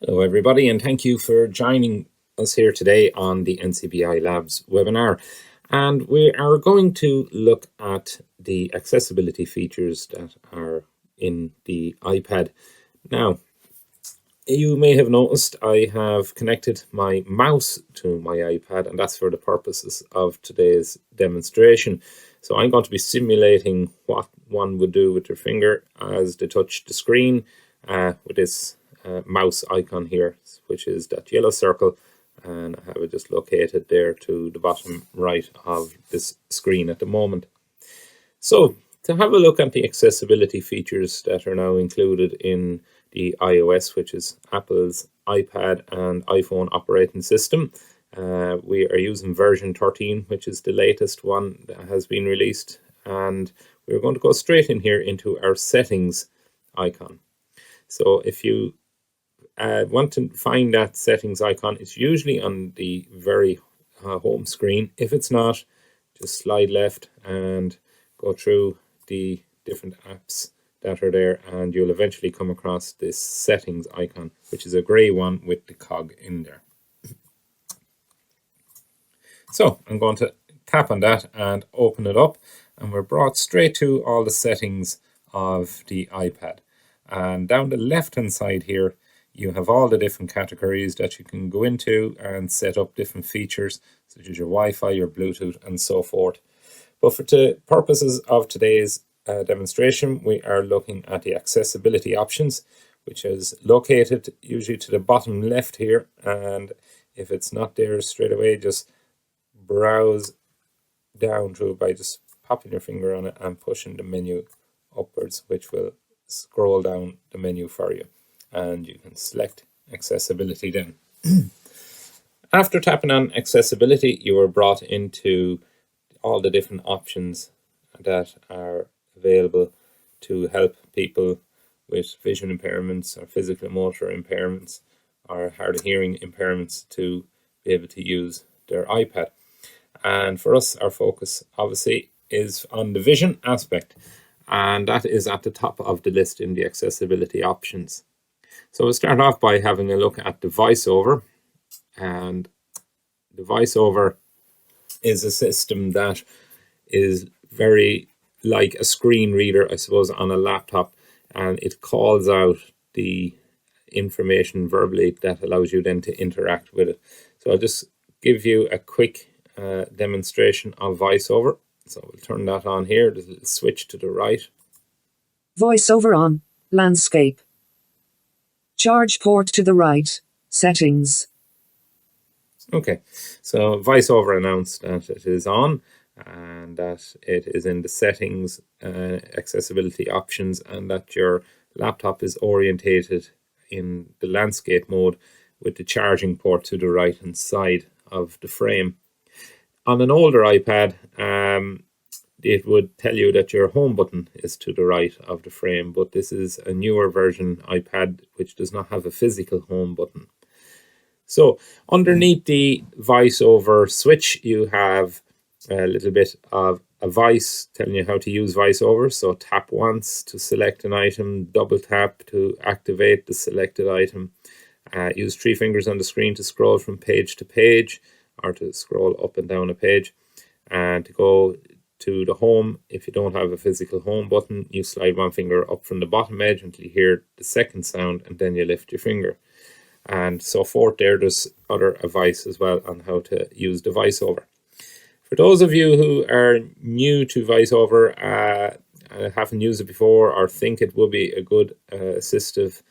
Hello everybody, and thank you for joining us here today on the NCBI Labs webinar. And we are going to look at the accessibility features that are in the iPad. Now, you may have noticed I have connected my mouse to my iPad, and that's for the purposes of today's demonstration. So I'm going to be simulating what one would do with their finger as they touch the screen with this mouse icon here, which is that yellow circle, and I have it just located there to the bottom right of this screen at the moment. So to have a look at the accessibility features that are now included in the iOS, which is Apple's iPad and iPhone operating system, we are using version 13, which is the latest one that has been released, and we're going to go straight in here into our settings icon. So if you want to find that settings icon, it's usually on the very home screen. If it's not, just slide left and go through the different apps that are there, and you'll eventually come across this settings icon, which is a gray one with the cog in there. So I'm going to tap on that and open it up, and we're brought straight to all the settings of the iPad. And down the left hand side here, you have all the different categories that you can go into and set up different features, such as your Wi-Fi, your Bluetooth, and so forth. But for the purposes of today's demonstration, we are looking at the accessibility options, which is located usually to the bottom left here. And if it's not there straight away, just browse down to it by just popping your finger on it and pushing the menu upwards, which will scroll down the menu for you, and you can select accessibility then. After tapping on accessibility, you are brought into all the different options that are available to help people with vision impairments or physical motor impairments or hard of hearing impairments to be able to use their iPad. And for us, our focus obviously is on the vision aspect, and that is at the top of the list in the accessibility options. So we'll start off by having a look at the VoiceOver. And the VoiceOver is a system that is very like a screen reader, I suppose, on a laptop, and it calls out the information verbally that allows you then to interact with it. So I'll just give you a quick demonstration of VoiceOver. So we'll turn that on here. There's a little switch to the right. VoiceOver on. Landscape. Charge port to the right. Settings. Okay, so VoiceOver announced that it is on and that it is in the settings, accessibility options, and that your laptop is orientated in the landscape mode with the charging port to the right hand side of the frame. On an older iPad, it would tell you that your home button is to the right of the frame, but this is a newer version iPad which does not have a physical home button. So underneath the VoiceOver switch, you have a little bit of a voice telling you how to use VoiceOver. So tap once to select an item, double tap to activate the selected item. Use 3 fingers on the screen to scroll from page to page, or to scroll up and down a page. And to go to the home, if you don't have a physical home button, you slide 1 finger up from the bottom edge until you hear the second sound, and then you lift your finger. And so forth there. There's other advice as well on how to use the VoiceOver. For those of you who are new to VoiceOver, haven't used it before, or think it would be a good assistive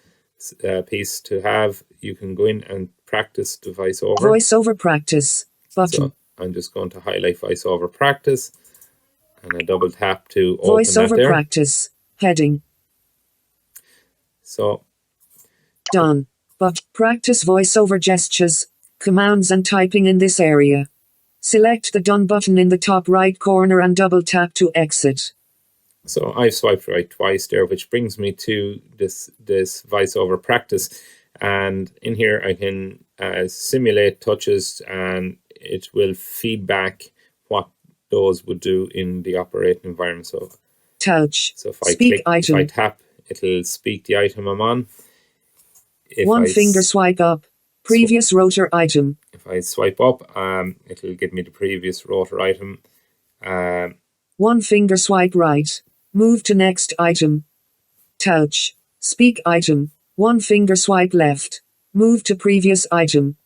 piece to have, you can go in and practice the VoiceOver. VoiceOver practice button. So I'm just going to highlight VoiceOver practice, and I double tap to open VoiceOver that there. practice heading. So Done. But practice VoiceOver gestures, commands and typing in this area. Select the Done button in the top right corner and double tap to exit. So I've swiped right twice there, which brings me to this VoiceOver practice. And in here I can simulate touches, and it will feed back what those would do in the operating environment. So touch. So if I Speak click, item. if I tap, it'll speak the item I'm on. if One I finger swipe up. Previous rotor item. if I swipe up, it'll give me the previous rotor item. One finger swipe right. Move to next item. Touch. Speak item. One finger swipe left. Move to previous item.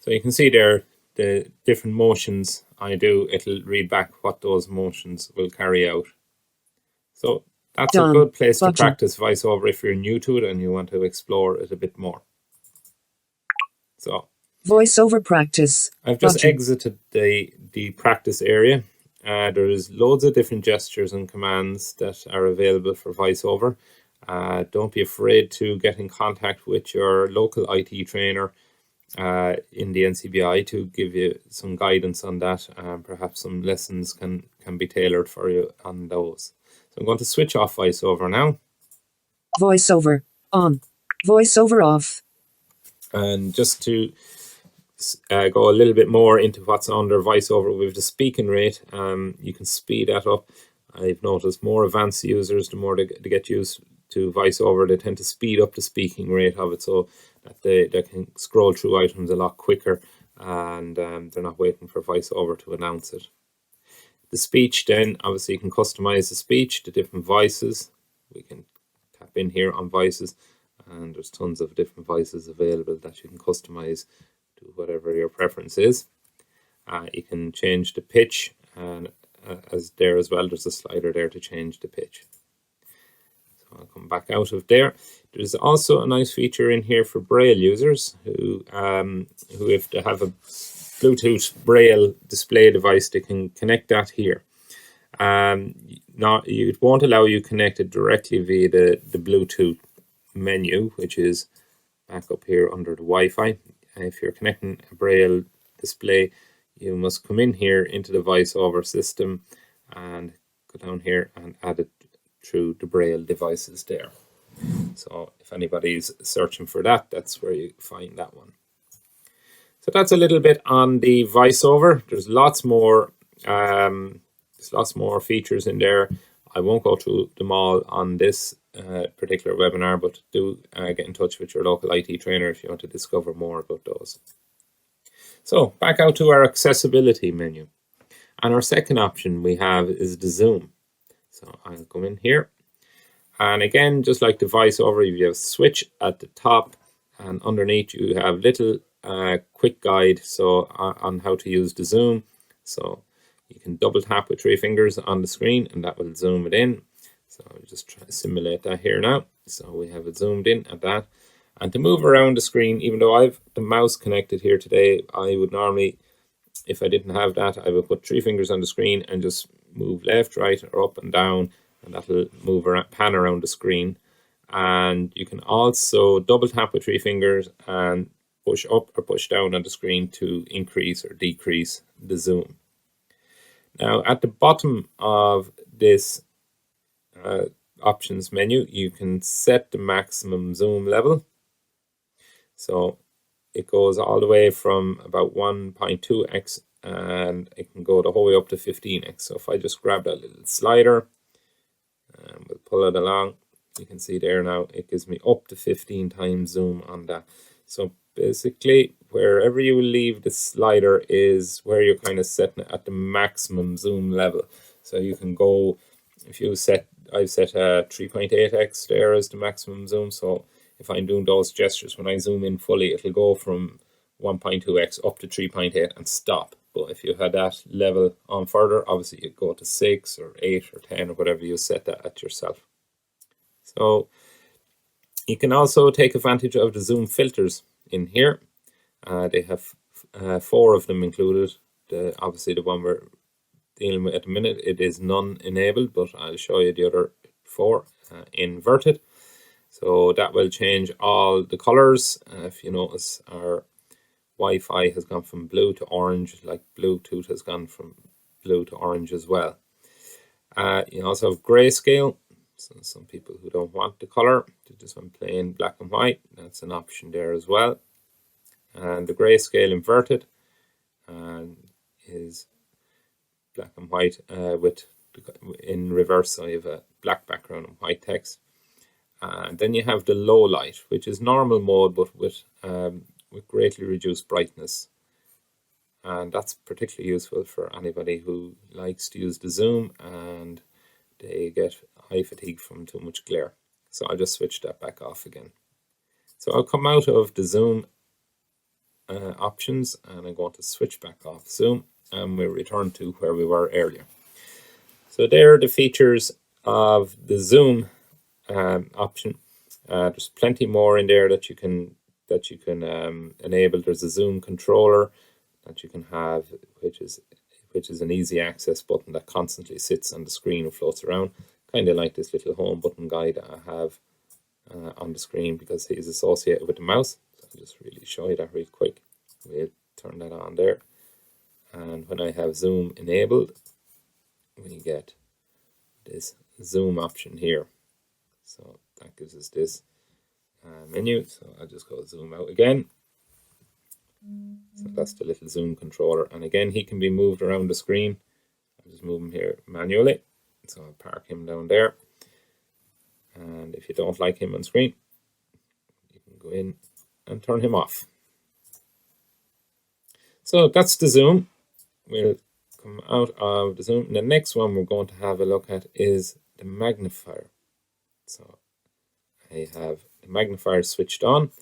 So you can see there the different motions I do. It'll read back what those motions will carry out. So that's a Done. good place to Button. practice voiceover if you're new to it and you want to explore it a bit more. So Voiceover practice. I've just Button. exited the practice area. There's loads of different gestures and commands that are available for voiceover. Don't be afraid to get in contact with your local IT trainer in the NCBI to give you some guidance on that. Perhaps some lessons can be tailored for you on those. So I'm going to switch off voiceover now. Voiceover on. Voiceover off. And just to go a little bit more into what's under voiceover with the speaking rate, you can speed that up. I've noticed more advanced users, the more they get used to voiceover, they tend to speed up the speaking rate of it so that they can scroll through items a lot quicker, and they're not waiting for voiceover to announce it. The speech then, obviously you can customize the speech, the different voices. We can tap in here on voices, and there's tons of different voices available that you can customize to whatever your preference is. You can change the pitch, and as there as well, there's a slider there to change the pitch. So I'll come back out of there. There's also a nice feature in here for Braille users who if they have a Bluetooth Braille display device, they can connect that here. Now it won't allow you connected directly via the Bluetooth menu, which is back up here under the Wi-Fi. If you're connecting a Braille display, you must come in here into the voiceover system and go down here and add it through the Braille devices there. So if anybody's searching for that, that's where you find that one. So that's a little bit on the voiceover. There's lots more features in there. I won't go through them all on this particular webinar, but do get in touch with your local IT trainer if you want to discover more about those. So back out to our accessibility menu. And our second option we have is the zoom. So I'll come in here. And again, just like the voiceover, you have a switch at the top, and underneath you have little quick guide on how to use the zoom. So you can double tap with 3 fingers on the screen and that will zoom it in. So I'll just try to simulate that here now. So we have it zoomed in at that. And to move around the screen, even though I've the mouse connected here today, I would normally, if I didn't have that, I would put 3 fingers on the screen and just move left, right, or up and down, and that'll move around, pan around the screen. And you can also double tap with 3 fingers and push up or push down on the screen to increase or decrease the zoom. Now at the bottom of this options menu, you can set the maximum zoom level. So it goes all the way from about 1.2x and it can go the whole way up to 15x. So if I just grab that little slider and we'll pull it along, you can see there now it gives me up to 15 times zoom on that. So basically wherever you leave the slider is where you're kind of setting it at the maximum zoom level. So you can go, if you set, I've set 3.8x there as the maximum zoom. So if I'm doing those gestures, when I zoom in fully, it'll go from 1.2x up to 3.8 and stop. But if you had that level on further, obviously you'd go to 6 or 8 or 10 or whatever you set that at yourself. So you can also take advantage of the zoom filters in here. They have 4 of them included. Obviously the one we're dealing with at the minute, it is none enabled, but I'll show you the other 4 inverted. So that will change all the colors. If you notice, our Wi-Fi has gone from blue to orange, like Bluetooth has gone from blue to orange as well. You also have grayscale. So some people who don't want the color, they just want plain black and white. That's an option there as well. And the grayscale inverted is black and white with in reverse. So you have a black background and white text. And then you have the low light, which is normal mode, but with greatly reduced brightness. And that's particularly useful for anybody who likes to use the zoom and they get eye fatigue from too much glare. So I'll just switch that back off again. So I'll come out of the zoom options and I'm going to switch back off zoom, and we'll return to where we were earlier. So there are the features of the zoom option. There's plenty more in there that you can enable. There's a zoom controller that you can have, which is an easy access button that constantly sits on the screen and floats around, kind of like this little home button guy that I have on the screen, because he's associated with the mouse. So I'll just really show you that real quick. We'll turn that on there, and when I have zoom enabled, we get this zoom option here. So that gives us this menu. So I'll just go zoom out again. So that's the little zoom controller, and again he can be moved around the screen. I'll just move him here manually, so I'll park him down there. And if you don't like him on screen, you can go in and turn him off. So that's the zoom. We'll come out of the zoom. And the next one we're going to have a look at is the magnifier. So I have the magnifier switched on,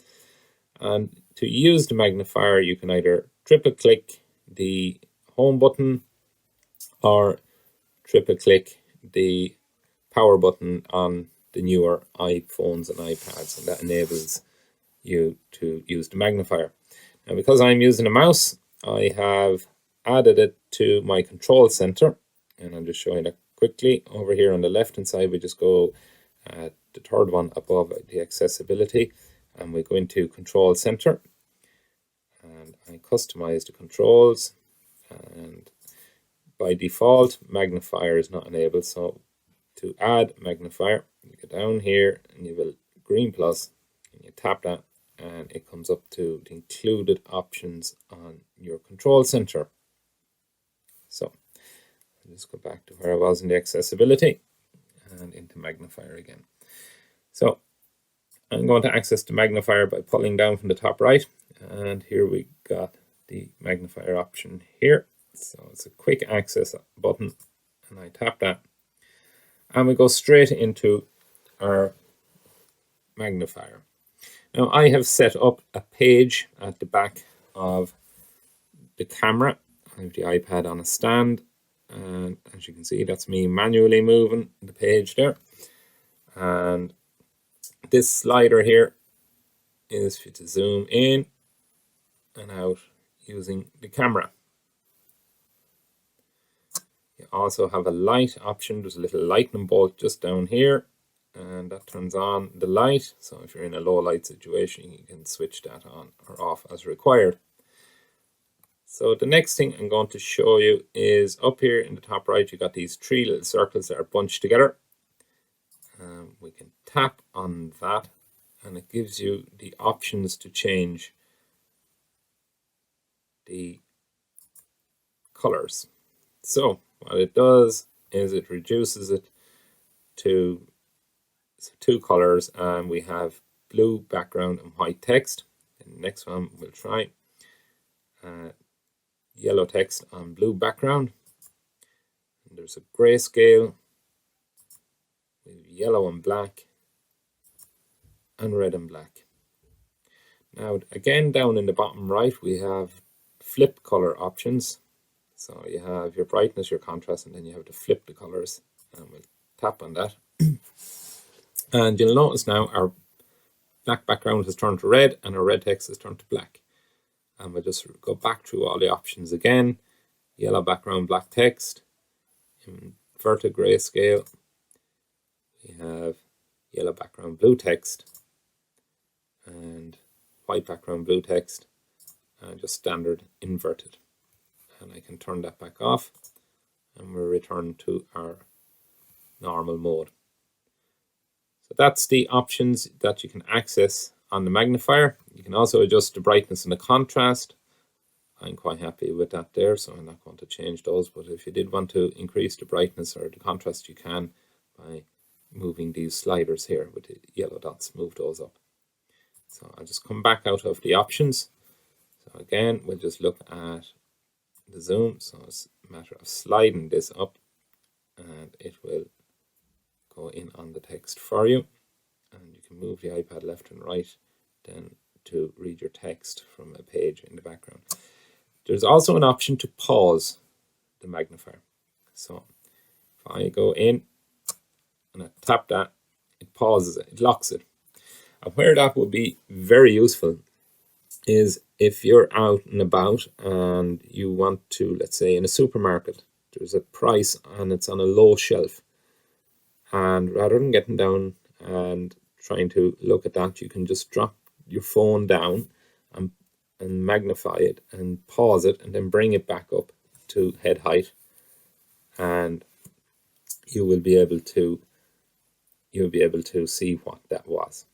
and to use the magnifier you can either triple click the home button or triple click the power button on the newer iPhones and iPads, and that enables you to use the magnifier. Now, because I'm using a mouse, I have added it to my control center, and I'm just showing that quickly. Over here on the left hand side, we just go the third one above the accessibility, and we go into control center, and I customize the controls, and by default magnifier is not enabled. So to add magnifier, you go down here and you have a green plus, and you tap that, and it comes up to the included options on your control center. So I'll just go back to where I was in the accessibility and into magnifier again. So I'm going to access the magnifier by pulling down from the top right, and here we got the magnifier option here. So it's a quick access button, and I tap that, and we go straight into our magnifier. Now I have set up a page at the back of the camera. I have the iPad on a stand, and as you can see, that's me manually moving the page there. And this slider here is to zoom in and out using the camera. You also have a light option. There's a little lightning bolt just down here, and that turns on the light. So if you're in a low light situation, you can switch that on or off as required. So the next thing I'm going to show you is up here in the top right, you got these three little circles that are bunched together. We can tap on that, and it gives you the options to change the colors. So what it does is it reduces it to two colors, and we have blue background and white text. And the next one we'll try yellow text on blue background. And there's a grayscale, yellow and black, and red and black. Now again, down in the bottom right we have flip color options. So you have your brightness, your contrast, and then you have to flip the colors, and we'll tap on that. And you'll notice now our black background has turned to red and our red text has turned to black. And we'll just go back through all the options again. Yellow background, black text, inverted grayscale. We have yellow background, blue text, and white background, blue text, and just standard inverted. And I can turn that back off, and we'll return to our normal mode. So that's the options that you can access on the magnifier. You can also adjust the brightness and the contrast. I'm quite happy with that there, so I'm not going to change those. But if you did want to increase the brightness or the contrast, you can by moving these sliders here with the yellow dots, move those up. So I'll just come back out of the options. So again, we'll just look at the zoom. So it's a matter of sliding this up and it will go in on the text for you. And you can move the iPad left and right then to read your text from a page in the background. There's also an option to pause the magnifier. So if I go in and I tap that, it pauses it, it locks it. And where that would be very useful is if you're out and about and you want to, let's say in a supermarket, there's a price and it's on a low shelf. And rather than getting down and trying to look at that, you can just drop your phone down and magnify it and pause it and then bring it back up to head height. And you will be able to see what that was.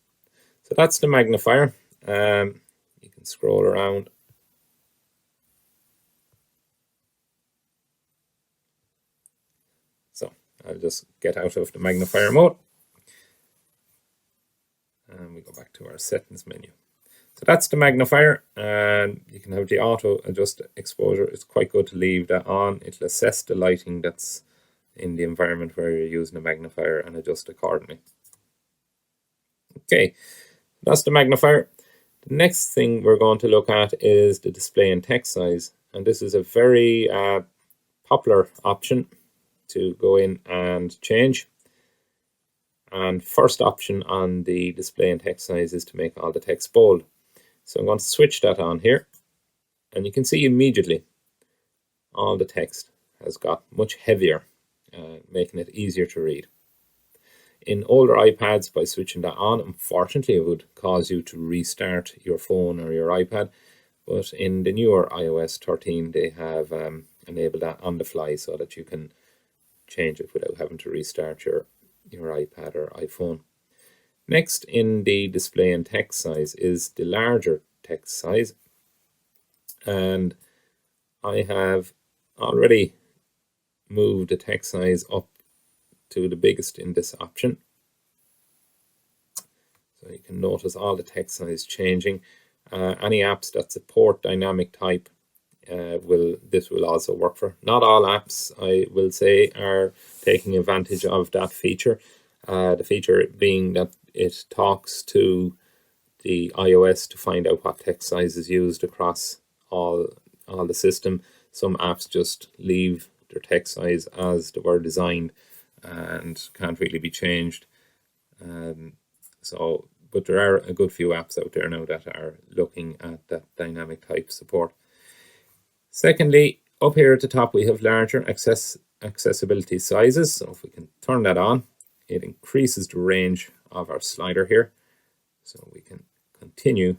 So that's the magnifier. You can scroll around. So I'll just get out of the magnifier mode. And we go back to our settings menu. So that's the magnifier, and you can have the auto adjust exposure. It's quite good to leave that on. It'll assess the lighting that's in the environment where you're using a magnifier and adjust accordingly. Okay, that's the magnifier. The next thing we're going to look at is the display and text size, and this is a very popular option to go in and change. And first option on the display and text size is to make all the text bold. So I'm going to switch that on here, and you can see immediately all the text has got much heavier, making it easier to read. In older iPads, by switching that on, unfortunately it would cause you to restart your phone or your iPad, but in the newer iOS 13 they have enabled that on the fly so that you can change it without having to restart your iPad or iPhone. Next in the display and text size is the larger text size, and I have already moved the text size up to the biggest in this option. So you can notice all the text size changing. Any apps that support dynamic type this will also work for. Not all apps, I will say, are taking advantage of that feature. The feature being that it talks to the iOS to find out what text size is used across all the system. Some apps just leave their text size as they were designed and can't really be changed. But there are a good few apps out there now that are looking at that dynamic type support. Secondly, up here at the top we have larger accessibility sizes. So if we can turn that on, it increases the range of our slider here. So we can continue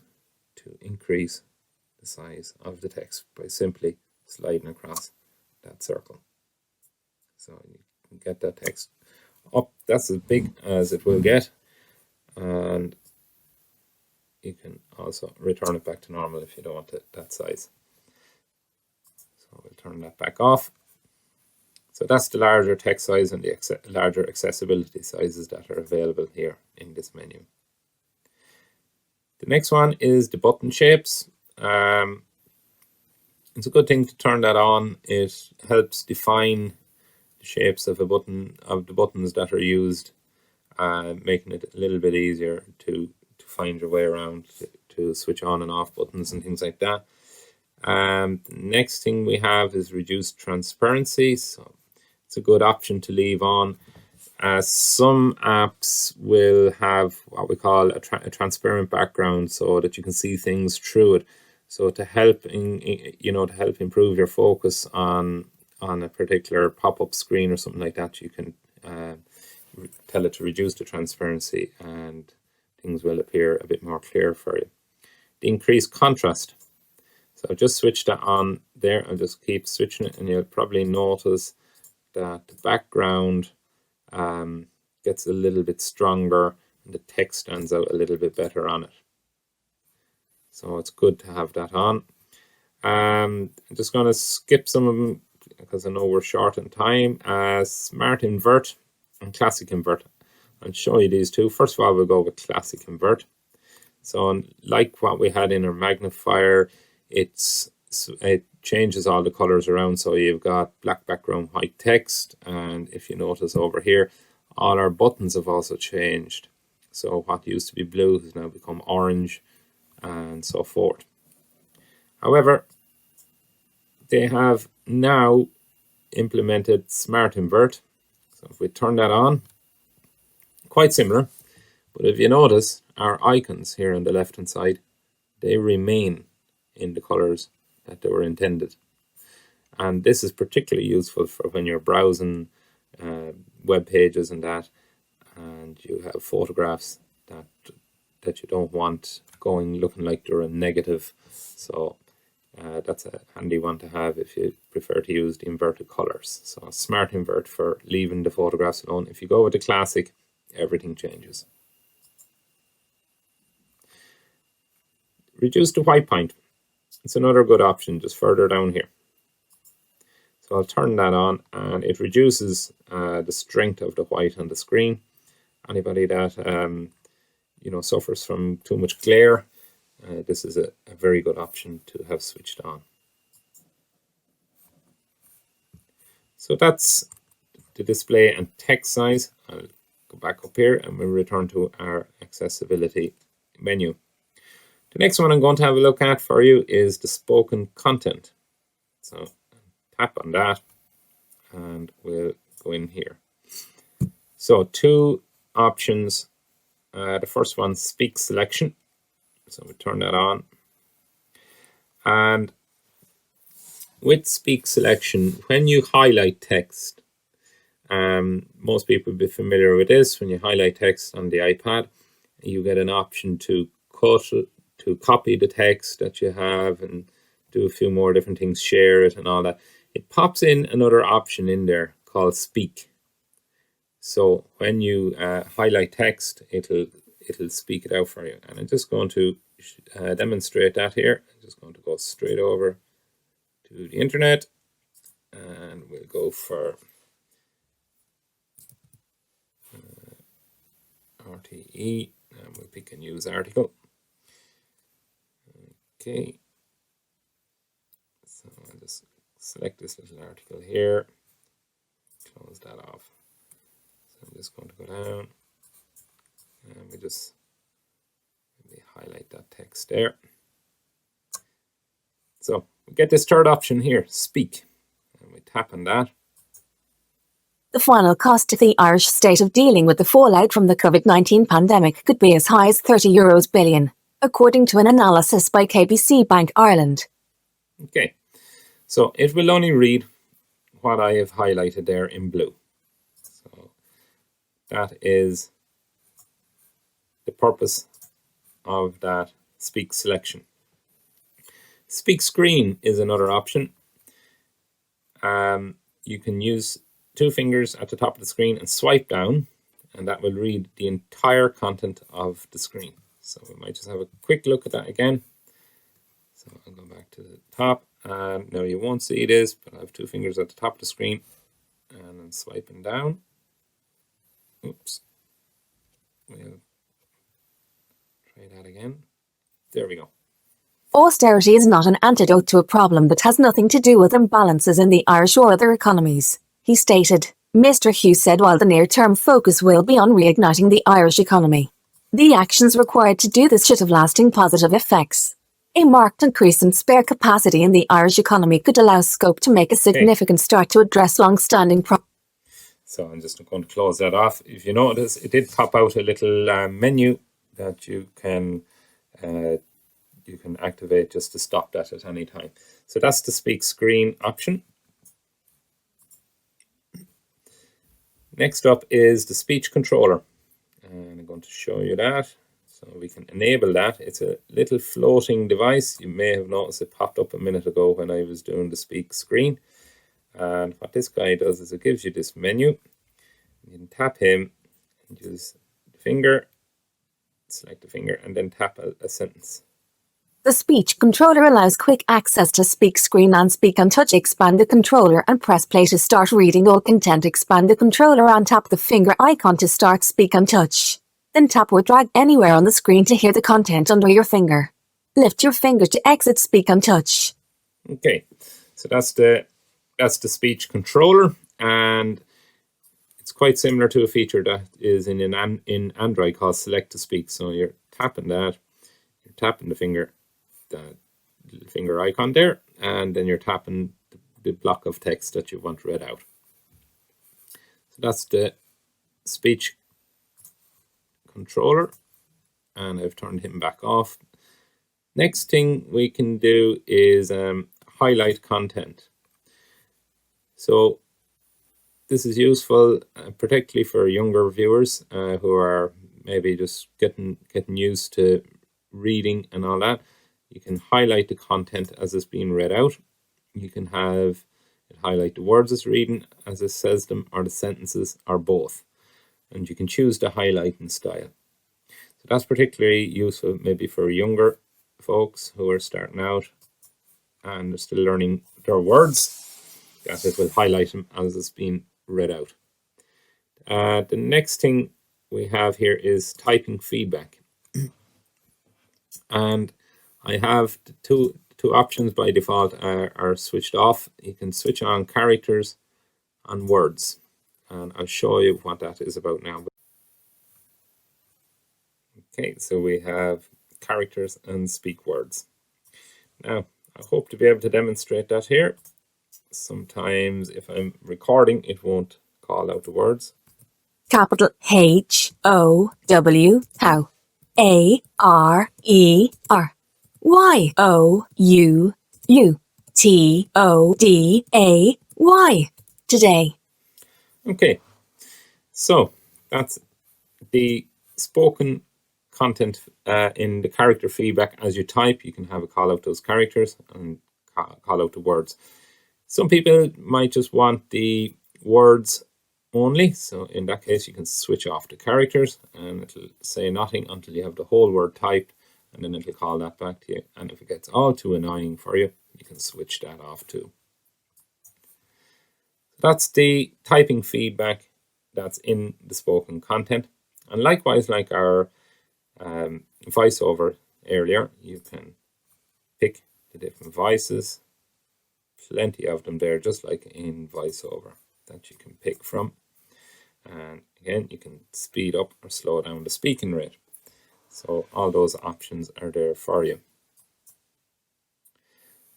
to increase the size of the text by simply sliding across that circle. So you can get that text up. That's as big as it will get. And you can also return it back to normal if you don't want it that size. So we'll turn that back off. So that's the larger text size and the larger accessibility sizes that are available here in this menu. The next one is the button shapes. It's a good thing to turn that on. It helps define the shapes of the buttons that are used, making it a little bit easier to find your way around, to switch on and off buttons and things like that. The next thing we have is reduced transparency. So it's a good option to leave on. Some apps will have what we call a transparent background so that you can see things through it. So to help improve your focus on a particular pop-up screen or something like that, you can tell it to reduce the transparency and things will appear a bit more clear for you. The increased contrast. So I'll just switch that on there. I'll just keep switching it and you'll probably notice that the background gets a little bit stronger and the text stands out a little bit better on it. So it's good to have that on. I'm just going to skip some of them because I know we're short on time. Smart invert and classic invert. I'll show you these two. First of all, we'll go with Classic Invert. So like what we had in our magnifier, it changes all the colors around. So you've got black background, white text. And if you notice over here, all our buttons have also changed. So what used to be blue has now become orange and so forth. However, they have now implemented Smart Invert. So if we turn that on, quite similar. But if you notice, our icons here on the left hand side, they remain in the colors that they were intended. And this is particularly useful for when you're browsing web pages and that, and you have photographs that you don't want looking like they're a negative. So that's a handy one to have if you prefer to use the inverted colors. So Smart Invert for leaving the photographs alone. If you go with the Classic, everything changes. Reduce the white point. It's another good option just further down here. So I'll turn that on, and it reduces the strength of the white on the screen. Anybody that suffers from too much glare, this is a very good option to have switched on. So that's the display and text size. I'll go back up here and we'll return to our accessibility menu. The next one I'm going to have a look at for you is the spoken content. So tap on that and we'll go in here. So two options. The first one, speak selection. So we turn that on. And with speak selection, when you highlight text, most people will be familiar with this. When you highlight text on the iPad, you get an option to copy the text that you have and do a few more different things, share it and all that. It pops in another option in there called speak. So when you highlight text, it'll speak it out for you. And I'm just going to demonstrate that here. I'm just going to go straight over to the internet and we'll go for RTE and we'll pick a news article. Okay, so I'll just select this little article here, close that off. So I'm just going to go down and we just maybe highlight that text there. So we get this third option here, speak, and we tap on that. The final cost to the Irish state of dealing with the fallout from the COVID-19 pandemic could be as high as €30 billion, according to an analysis by KBC Bank Ireland. Okay, so it will only read what I have highlighted there in blue. So that is the purpose of that speak selection. Speak screen is another option. You can use two fingers at the top of the screen and swipe down, and that will read the entire content of the screen. So we might just have a quick look at that again. So I'll go back to the top, and now you won't see this, but I have two fingers at the top of the screen, and I'm swiping down. Oops. We'll try that again. There we go. Austerity is not an antidote to a problem that has nothing to do with imbalances in the Irish or other economies, he stated. Mr. Hughes said while the near-term focus will be on reigniting the Irish economy, the actions required to do this should have lasting positive effects. A marked increase in spare capacity in the Irish economy could allow scope to make a significant start to address long-standing problems. So I'm just going to close that off. If you notice, it did pop out a little menu that you can activate just to stop that at any time. So that's the speak screen option. Next up is the speech controller. And I'm going to show you that. So we can enable that. It's a little floating device. You may have noticed it popped up a minute ago when I was doing the speak screen. And what this guy does is it gives you this menu. You can tap him and use the finger, select the finger, and then tap a sentence. The speech controller allows quick access to speak screen and speak and touch. Expand the controller and press play to start reading all content. Expand the controller and tap the finger icon to start speak and touch. Then tap or drag anywhere on the screen to hear the content under your finger. Lift your finger to exit speak and touch. Okay, so that's the speech controller, and it's quite similar to a feature that is in Android called Select to Speak. So you're tapping that, you're tapping the finger icon there, and then you're tapping the block of text that you want read out. So that's the speech controller, and I've turned him back off. Next thing we can do is highlight content. So this is useful particularly for younger viewers who are maybe just getting used to reading and all that. You can highlight the content as it's being read out. You can have it highlight the words it's reading as it says them, or the sentences, or both. And you can choose the highlighting style. So that's particularly useful maybe for younger folks who are starting out and they're still learning their words, that it will highlight them as it's being read out. The next thing we have here is typing feedback. And I have the two options by default are switched off. You can switch on characters and words, and I'll show you what that is about now. Okay, so we have characters and speak words. Now, I hope to be able to demonstrate that here. Sometimes if I'm recording, it won't call out the words. Capital H-O-W, how? A-R-E-R. Y-O-U-U. T-O-D-A-Y. Today. Okay, so that's the spoken content in the character feedback. As you type, you can have a call out those characters and call out the words. Some people might just want the words only, so in that case you can switch off the characters and it'll say nothing until you have the whole word typed, and then it'll call that back to you. And if it gets all too annoying for you, you can switch that off too. That's the typing feedback that's in the spoken content. And likewise, like our voiceover earlier, you can pick the different voices. Plenty of them there, just like in voiceover, that you can pick from. And again, you can speed up or slow down the speaking rate. So all those options are there for you.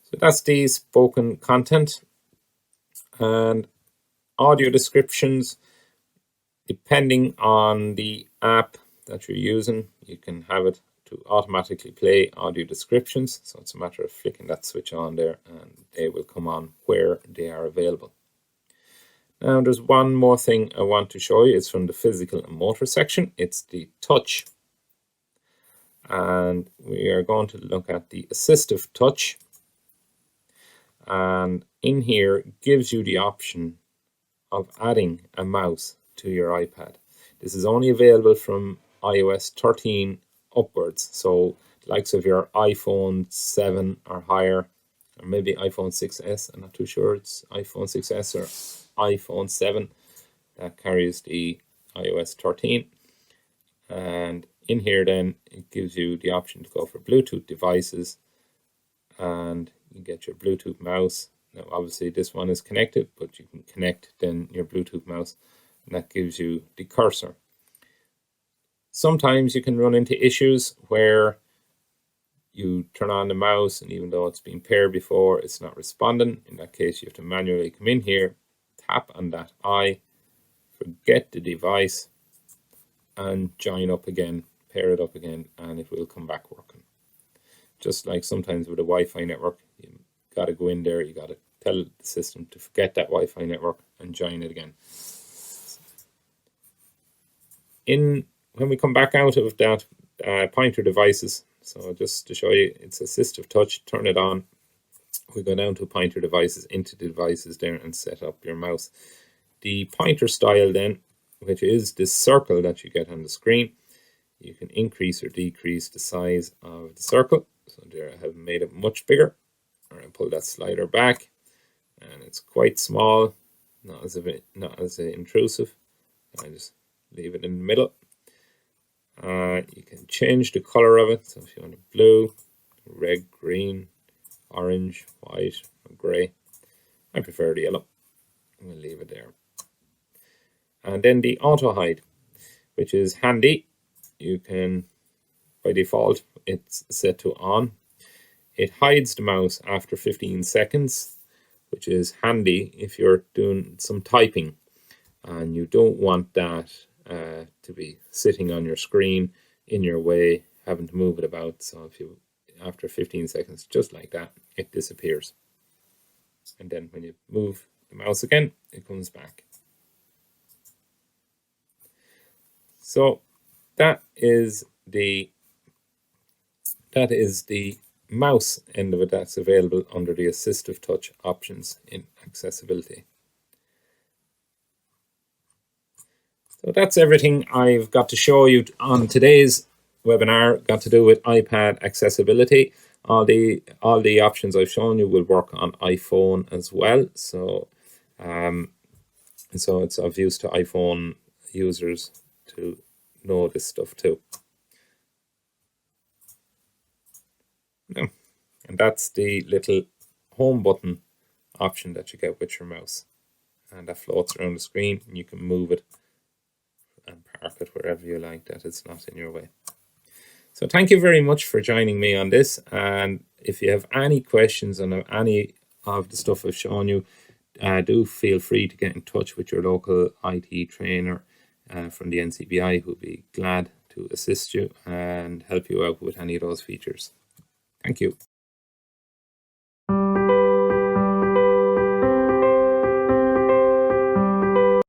So that's the spoken content. And audio descriptions, depending on the app that you're using, you can have it to automatically play audio descriptions. So it's a matter of flicking that switch on there and they will come on where they are available. Now there's one more thing I want to show you. It's from the physical and motor section. It's the touch. And we are going to look at the assistive touch. And in here it gives you the option of adding a mouse to your iPad. This is only available from iOS 13 upwards, so the likes of your iPhone 7 or higher, or maybe iPhone 6s, I'm not too sure, it's iPhone 6s or iPhone 7 that carries the iOS 13. And in here then it gives you the option to go for Bluetooth devices, and you get your Bluetooth mouse. Now obviously this one is connected, but you can connect then your Bluetooth mouse, and that gives you the cursor. Sometimes you can run into issues where you turn on the mouse and even though it's been paired before, it's not responding. In that case, you have to manually come in here, tap on that eye, forget the device, and join up again, pair it up again, and it will come back working. Just like sometimes with a Wi-Fi network, you got to go in there, you got to tell the system to forget that Wi-Fi network and join it again. When we come back out of that pointer devices, so just to show you, it's Assistive Touch, turn it on. We go down to pointer devices, into the devices there, and set up your mouse. The pointer style then, which is this circle that you get on the screen, you can increase or decrease the size of the circle. So there I have made it much bigger. Or I pull that slider back, and it's quite small, not as intrusive. I just leave it in the middle. You can change the color of it. So if you want a blue, red, green, orange, white, or grey. I prefer the yellow. We'll leave it there. And then the auto hide, which is handy. You can, by default, it's set to on. It hides the mouse after 15 seconds, which is handy if you're doing some typing and you don't want that to be sitting on your screen in your way, having to move it about. So if you, after 15 seconds, just like that, it disappears. And then when you move the mouse again, it comes back. So that is the mouse end of it that's available under the Assistive Touch options in accessibility. So that's everything I've got to show you on today's webinar. Got to do with iPad accessibility. All the options I've shown you will work on iPhone as well. So so it's of use to iPhone users to know this stuff too. Yeah. And that's the little home button option that you get with your mouse. And that floats around the screen, and you can move it and park it wherever you like, that it's not in your way. So thank you very much for joining me on this. And if you have any questions on any of the stuff I've shown you, do feel free to get in touch with your local IT trainer from the NCBI, who'll be glad to assist you and help you out with any of those features. Thank you.